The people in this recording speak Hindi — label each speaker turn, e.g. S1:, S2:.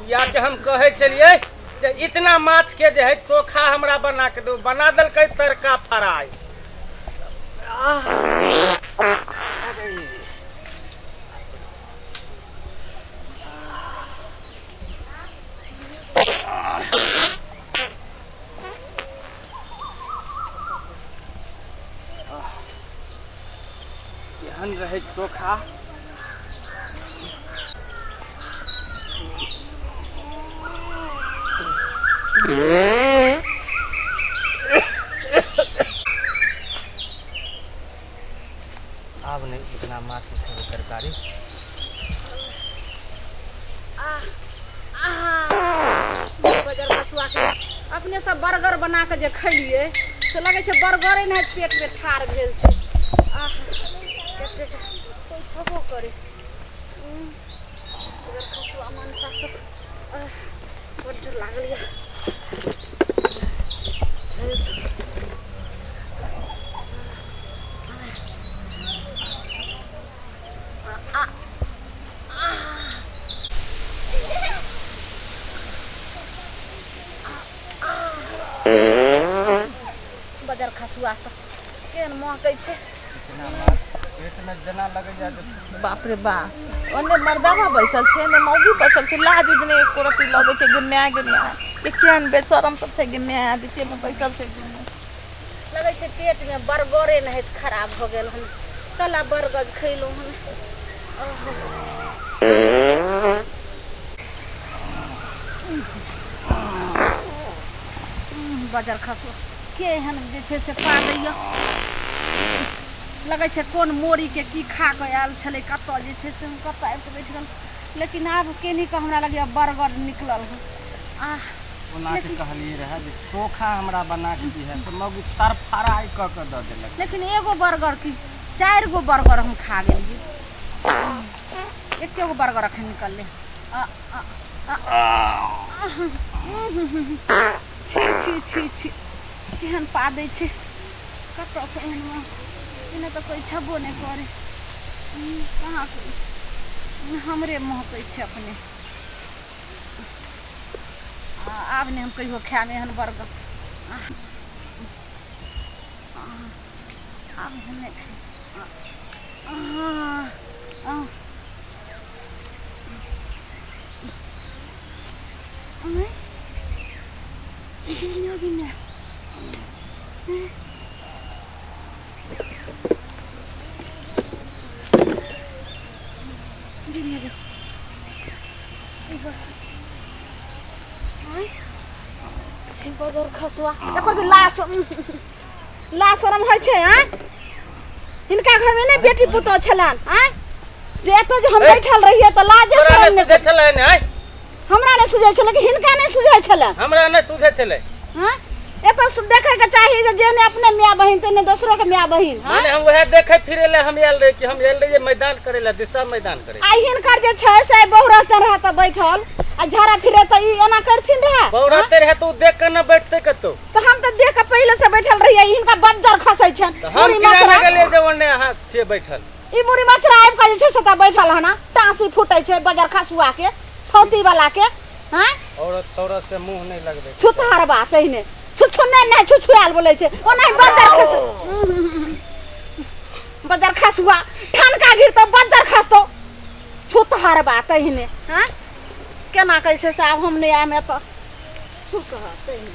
S1: या के हम कहे चलिए जे इतना माछ के जे है चोखा हमरा बना के दो, बना दल के तड़का फ्राई। केहन रहे चोखा। अब नहीं इतना माछ तरकारी।
S2: अपने सब बर्गर बना के जे खैलिए से लगे छे बर्गरे नहीं पेट में ठार भेल छे। कोई छबो करे बर्गर खसुआ मनसा सब बड़ लागल या। बजार खसुआ सब केहन महकै छे।
S1: पेट में जना लगे जा।
S3: बाप रे बाप ओने मर्दावा बैसल छे ने मौगी बैसल छे। लाज उजने एको रति लगे छे गम्या के केहन बेशरम सब छे गम्या बीचे में बैसल छे।
S2: लगे छे पेट में बर्गरे नहीं खराब हो गेल हन। कला बर्गर खैलो हन। बजार खसुआ केहन जे छे से पा दैया। लगे छे कोन मोरी के की खा के आयल छले कत जे छे से हम कत आबि के बैठ गेल। लेकिन आब केनी का हमरा लगे बर्गर निकलल है।
S1: ओना के कहलिए रहे जे चोखा हमरा बना के दी है तो मगु तर फ्राई क के द देलक।
S2: लेकिन एगो बर्गर की 4 गो बर्गर हम खा गेलिए। एके गो बर्गर अखन निकलले। छी छी छी छी केहन पा दै छे कत से एहन इने तो कोई छबो नहीं करे। कहाँ हमरे महकै छे अपने। आब नहीं हम कहियो खाए में एहन बर्गर। आब हम नहीं बजार खसुआ एकर लाशरम है छे। हिनका घर में नहीं बेटी पुतौ छलन जे तो हम बैठल रहिए तो लाजे शरम नहीं
S1: छले ने।
S2: हमरा नहीं सुझे छले कि हिनका नहीं सुझे छले।
S1: हमरा नहीं सुझे छले।
S2: ए तो देखे के चाहिए जे ने अपने मियां बहिन तेने दूसरों के मियां बहिन।
S1: माने हम वह देखे फिरे ले हम आयल रहे कि हम आयल रहे मैदान करे ला दिशा मैदान करे।
S2: आ हिनकर जे छै से बहुरते रहा त बैठल आ झारा फिरे त ई एना करथिन रहा।
S1: बहुरते रहे तो देख के न बैठते कतो।
S2: तो हम त देख के पहले से बैठल रहिए। हिनका बज्जर खसै छन।
S1: हम किना गेले जे ओने अहाँ छे बैठल।
S2: ई मुरी मछरा आब के जे छै से त बैठल हना टांसी फुटै छै बजार खसुआ के थौती वाला के।
S1: औरत से मुंह नहीं लगबे।
S2: छुतहार बा सहीने छुछुने नहीं छुछुआल बोले छे। ओना बजार खसुआ ठनका गिर तो बजार खसतो छुतहार बा तहीने। केना कहै छै से आब हम नहीं आमे त छुतहार तहीने।